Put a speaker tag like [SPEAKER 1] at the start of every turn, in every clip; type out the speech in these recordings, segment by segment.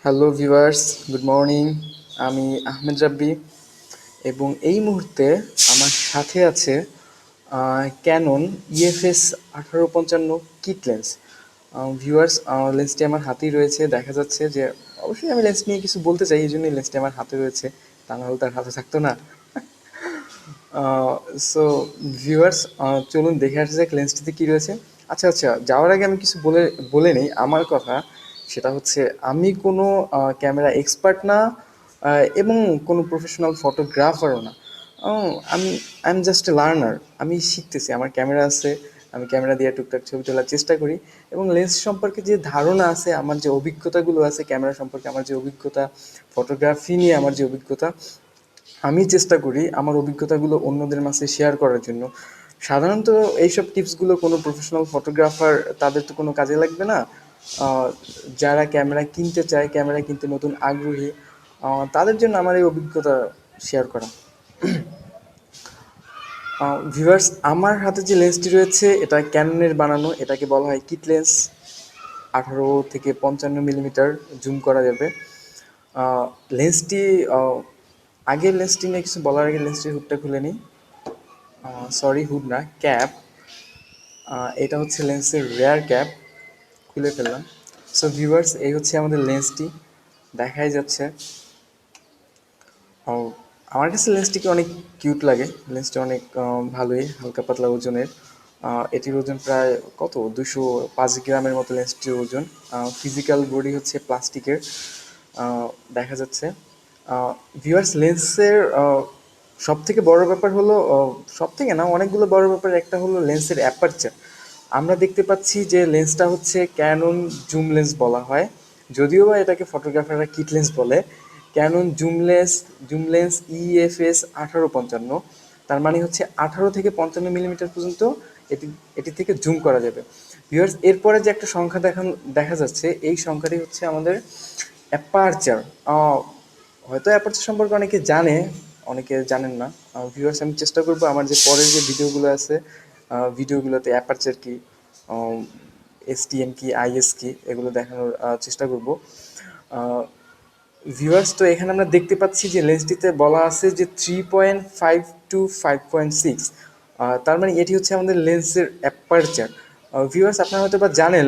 [SPEAKER 1] Hello viewers, good morning. আমি আহমেদ রাব্বি এবং এই মুহূর্তে আমার সাথে আছে Canon EFS 1855 kit lens. Viewers, লেন্সটি আমার হাতেই রয়েছে, দেখা যাচ্ছে যে অবশ্যই আমি লেন্স নিয়ে কিছু বলতে চাই, এই জন্যই লেন্সটি আমার হাতে রয়েছে, তা না হলে তার হাতে থাকতো না। সো ভিউয়ার্স, চলুন দেখে আসা যাক লেন্সটিতে কী রয়েছে। আচ্ছা আচ্ছা, যাওয়ার আগে আমি কিছু বলে বলে নিই আমার কথা। সেটা হচ্ছে, আমি কোনো ক্যামেরা এক্সপার্ট না, এবং কোনো প্রফেশনাল ফটোগ্রাফারও না। আমি I am just a learner. আমি শিখতেছি, আমার ক্যামেরা আছে, আমি ক্যামেরা দিয়ে টুকটাক ছবি তোলার চেষ্টা করি, এবং লেন্স সম্পর্কে যে ধারণা আছে, আমার যে অভিজ্ঞতাগুলো আছে ক্যামেরা সম্পর্কে, আমার যে অভিজ্ঞতা, ফটোগ্রাফি নিয়ে আমার যে অভিজ্ঞতা, আমি চেষ্টা করি আমার অভিজ্ঞতাগুলো অন্যদের মাঝে শেয়ার করার জন্য। সাধারণত এইসব টিপসগুলো কোনো প্রফেশনাল ফটোগ্রাফার, তাদের তো কোনো কাজে লাগবে না। আহ, যারা ক্যামেরা কিনতে চায়, ক্যামেরা কিনতে নতুন আগ্রহী, তাদের জন্য আমার এই অভিজ্ঞতা শেয়ার করা। ভিউয়ার্স, আমার হাতে যে লেন্সটি রয়েছে এটা ক্যাননের বানানো, এটাকে বলা হয় কিট লেন্স। 18 থেকে 55 মিলিমিটার জুম করা যাবে। লেন্সটি, আগের লেন্সটি নিয়ে কিছু বলার আগে লেন্সটির হুডটা খুলে নিই। সরি, হুড না, ক্যাপ। এটা হচ্ছে লেন্সের রেয়ার ক্যাপ, খুলে ফেললাম। সো ভিউয়ার্স, এই হচ্ছে আমাদের লেন্সটি, দেখাই যাচ্ছে। ও, আমার কাছে লেন্সটিকে অনেক কিউট লাগে। লেন্সটি অনেক ভালোই, হালকা পাতলা ওজনের। এটির ওজন প্রায় কত, 205 গ্রামের মতো লেন্সটির ওজন। ফিজিক্যাল বডি হচ্ছে প্লাস্টিকের, দেখা যাচ্ছে। ভিউয়ার্স, লেন্সের সব থেকে বড় ব্যাপার হলো, সব থেকে না, অনেকগুলো বড় ব্যাপার, একটা হলো লেন্সের অ্যাপারচার। আমরা দেখতে পাচ্ছি যে লেন্সটা হচ্ছে ক্যানন জুম লেন্স বলা হয়, যদিও বা এটাকে ফটোগ্রাফাররা কিট লেন্স বলে। ক্যানন জুম লেন্স ইএফএস 1855, তার মানে হচ্ছে 18 থেকে 55 মিলিমিটার পর্যন্ত এটি এটি থেকে জুম করা যাবে। ভিউয়ার্স, এরপরে যে একটা সংখ্যা দেখা যাচ্ছে, এই সংখ্যাটি হচ্ছে আমাদের অ্যাপারচার। হয়তো অ্যাপারচার সম্পর্কে অনেকে জানে, অনেকে জানেন না। ভিউয়ার্স, আমি চেষ্টা করবো আমার যে পরের যে ভিডিওগুলো আছে, ভিডিওগুলোতে অ্যাপারচার কি, এসটিএম কি, আইএস কি, এগুলো দেখানোর চেষ্টা করব। ভিউয়ার্স, তো এখানে আমরা দেখতে পাচ্ছি যে লেন্সটিতে বলা আছে যে 3.5 to 5.6। তার মানে এটি হচ্ছে আমাদের লেন্সের অ্যাপারচার। ভিউয়ার্স, আপনারা হয়তো বা জানেন,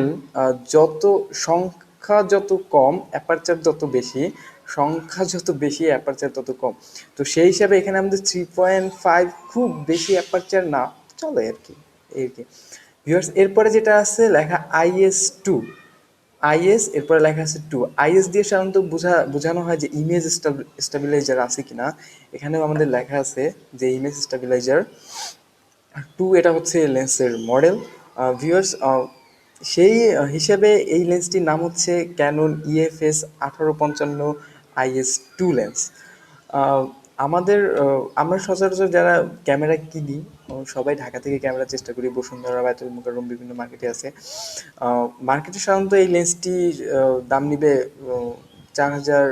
[SPEAKER 1] যত সংখ্যা যত কম অ্যাপারচার তত বেশি, সংখ্যা যত বেশি অ্যাপারচার তত কম। তো সেই হিসাবে এখানে আমাদের 3.5 খুব বেশি অ্যাপারচার না, চলে আর কি, এই আর কি। ভিউয়ার্স, এরপরে যেটা আছে লেখা IS2, আইএস, এরপরে লেখা আছে 2। আইএস দিয়ে সাধারণত বোঝানো হয় যে ইমেজ স্টাবিলাইজার আছে কিনা। এখানেও আমাদের লেখা আছে যে ইমেজ স্টাবিলাইজার 2, এটা হচ্ছে লেন্সের মডেল। ভিউয়ার্স, সেই হিসেবে এই লেন্সটির নাম হচ্ছে ক্যানন ইএফএস 1855 IS2 লেন্স। আহ, আমরা সচরাচর যারা ক্যামেরা কিনি, সবাই ঢাকা থেকে ক্যামেরা চেষ্টা করি, বসুন্ধরা, বায়তুল মোকাররম, বিভিন্ন মার্কেটে আছে। মার্কেটে সাধারণত এই লেন্সটির দাম নিবে 4,000,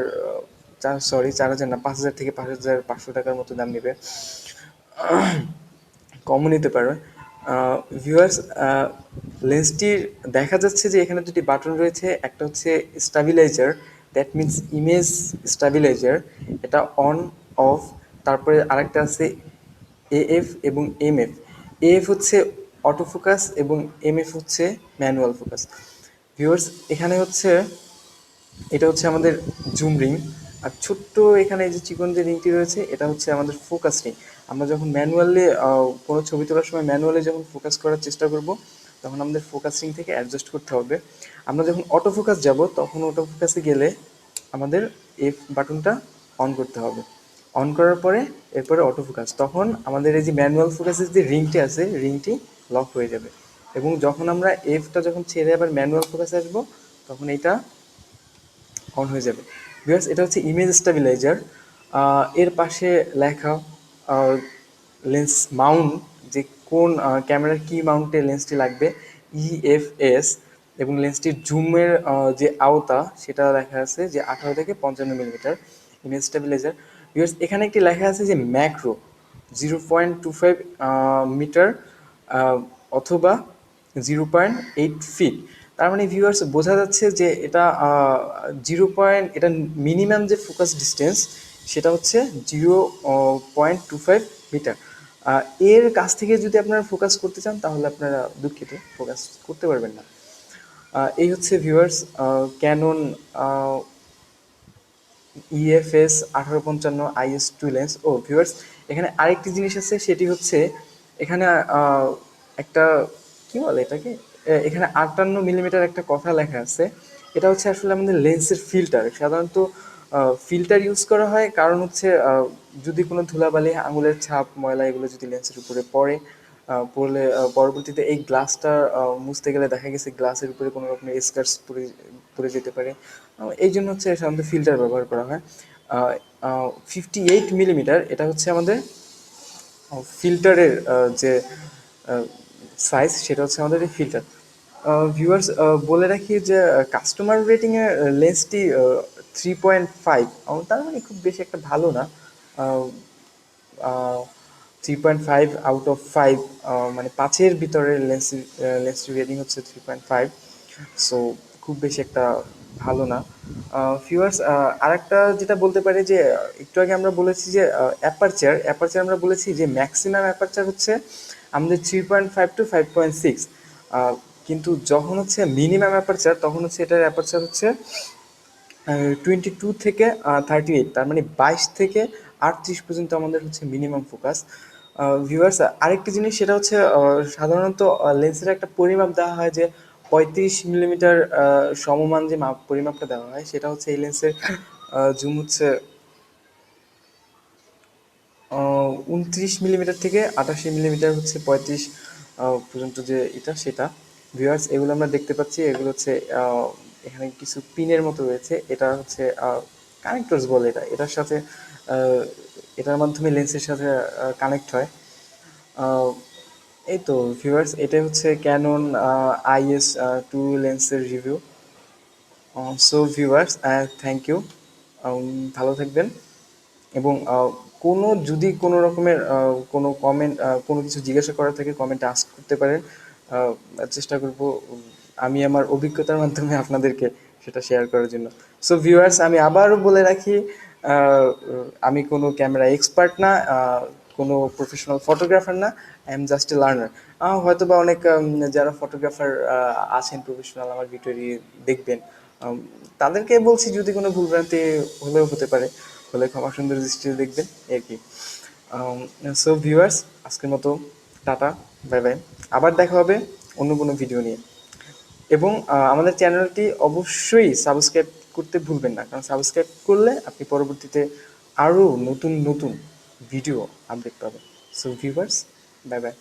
[SPEAKER 1] 4,000 না, 5,000 থেকে 5,500 টাকার মতো দাম নিবে, কমও নিতে পারবে। ভিউয়ার্স, লেন্সটির দেখা যাচ্ছে যে এখানে দুটি বাটন রয়েছে, একটা হচ্ছে stabiliser, that means image stabiliser, এটা অন অফ। তারপরে আরেকটা আছে এএফ এবং এমএফ। এএফ হচ্ছে অটো ফোকাস এবং এমএফ হচ্ছে ম্যানুয়াল ফোকাস। ভিউয়ার্স, এখানে হচ্ছে, এটা হচ্ছে আমাদের জুম রিং। আর ছোট্ট এখানে এই যে চিকন যে রিংটি রয়েছে, এটা হচ্ছে আমাদের ফোকাস রিং। আমরা যখন ম্যানুয়ালি কোনো ছবি তোলার সময় ম্যানুয়ালি যখন ফোকাস করার চেষ্টা করব, তখন আমাদের ফোকাস রিং থেকে অ্যাডজাস্ট করতে হবে। আমরা যখন অটো ফোকাস যাব, তখন অটো ফোকাসে গেলে আমাদের এফ বাটনটা অন করতে হবে। অন করার পরে এরপরে অটো ফোকাস, তখন আমাদের এই যে ম্যানুয়াল ফোকাসের যে রিংটি আছে, রিংটি লক হয়ে যাবে। এবং যখন আমরা এফটা যখন ছেড়ে আবার ম্যানুয়াল ফোকাসে আসবো, তখন এটা অন হয়ে যাবে। ভিউয়ার্স, এটা হচ্ছে ইমেজ স্টাবিলাইজার। এর পাশে লেখা লেন্স মাউন্ট, যে কোন ক্যামেরার কি মাউন্টে লেন্সটি লাগবে, ইএফএস, এবং লেন্সটির জুমের যে আওতা সেটা লেখা আছে যে 18 থেকে 55 মিলিমিটার। Image stabiliser. ভিউয়ার্স, এখানে একটি লেখা আছে যে ম্যাক্রো 0.25 মিটার, অথবা 0.8 ফিট। তার মানে ভিউয়ার্স বোঝা যাচ্ছে যে এটা 0 পয়েন্ট, এটা মিনিমাম যে ফোকাস ডিস্টেন্স সেটা হচ্ছে 0.25 মিটার। এর কাছ থেকে যদি আপনারা ফোকাস করতে চান তাহলে আপনারা দুঃখিত, ফোকাস করতে পারবেন না। এই হচ্ছে viewers Canon EFS 1855 IS2 lens. ও ভিউয়ার্স, এখানে আরেকটি জিনিস আছে, সেটি হচ্ছে এখানে একটা কি বলে এটাকে, এখানে 58 মিলিমিটার একটা কথা লেখা আছে। এটা হচ্ছে আসলে আমাদের লেন্সের ফিল্টার। সাধারণত ফিল্টার ইউজ করা হয় কারণ হচ্ছে যদি কোনো ধুলাবালি, আঙুলের ছাপ, ময়লা এগুলো যদি লেন্সের উপরে পড়ে, পড়লে পরবর্তীতে এই গ্লাসটা মুছতে গেলে দেখা গেছে গ্লাসের উপরে কোনো রকমের স্ক্র্যাচ পড়ে পড়ে যেতে পারে। এই জন্য হচ্ছে সাধারণত ফিল্টার ব্যবহার করা হয়। 58 মিলিমিটার এটা হচ্ছে আমাদের ফিল্টারের যে সাইজ, সেটা হচ্ছে আমাদের এই ফিল্টার। ভিউয়ার্স বলে রাখি যে কাস্টমার রেটিংয়ে লেন্সটি 3.5, তার মানে খুব বেশি একটা ভালো না। 3.5 আউট অফ 5, মানে 5-এর ভিতরে লেন্সটির রেটিং হচ্ছে 3.5। সো খুব বেশি একটা ভালো না। ভিউয়ার্স আরেকটা যেটা বলতে পারি যে একটু আগে আমরা বলেছি যে অ্যাপারচার আমরা বলেছি যে ম্যাক্সিমাম অ্যাপারচার হচ্ছে আমাদের 3.5 to 5.6। কিন্তু যখন হচ্ছে মিনিমাম অ্যাপারচার তখন হচ্ছে এটার অ্যাপারচার হচ্ছে 22 থেকে 38, তার মানে 22 থেকে 38 পর্যন্ত আমাদের হচ্ছে মিনিমাম ফোকাস। ভিউয়ার্স আরেকটি জিনিস সেটা হচ্ছে সাধারণত লেন্সের একটা পরিমাপ দেওয়া হয় যে 35 মিলিমিটার সমমান যে পরিমাপটা দেওয়া হয় সেটা হচ্ছে এই লেন্সের জুম হচ্ছে 29 মিলিমিটার থেকে 88 মিলিমিটার হচ্ছে 35 পর্যন্ত যে এটা সেটা। ভিউয়ার্স এগুলো আমরা দেখতে পাচ্ছি, এগুলো হচ্ছে এখানে কিছু পিনের মতো রয়েছে, এটা হচ্ছে কানেক্টরস বলে এটা, এটার সাথে আহ, এটার মাধ্যমে লেন্সের সাথে কানেক্ট হয়। আহ, এই তো ভিউয়ার্স এটাই হচ্ছে ক্যানন IS2 লেন্সের review. So viewers thank you, ভালো থাকবেন। এবং কোনো যদি কোনো রকমের কোনো কমেন্ট, কোনো কিছু জিজ্ঞাসা করার থাকে কমেন্টে আস্ক করতে পারেন। আহ, চেষ্টা করব আমি আমার অভিজ্ঞতার মাধ্যমে আপনাদেরকে সেটা শেয়ার করার জন্য। সো ভিউয়ার্স আমি আবারও বলে রাখি, আমি কোনো ক্যামেরা এক্সপার্ট না, কোনো প্রফেশনাল ফটোগ্রাফার না, I am just a learner. হয়তো বা অনেক যারা ফটোগ্রাফার আছেন প্রফেশনাল আমার ভিডিওটি দেখবেন, আম, তাদেরকে বলছি যদি কোনো ভুলভ্রান্তি হলেও হতে পারে, হলে ক্ষমা সুন্দর দৃষ্টিতে দেখবেন এই আর কি। সো ভিউয়ার্স আজকের মতো টাটা, বাই বাই। আবার দেখা হবে অন্য কোনো ভিডিও নিয়ে। এবং আমাদের চ্যানেলটি অবশ্যই সাবস্ক্রাইব করতে ভুলবেন না, কারণ সাবস্ক্রাইব করলে আপনি পরবর্তীতে আরও নতুন নতুন ভিডিও আপডেট পাবেন। So viewers bye bye.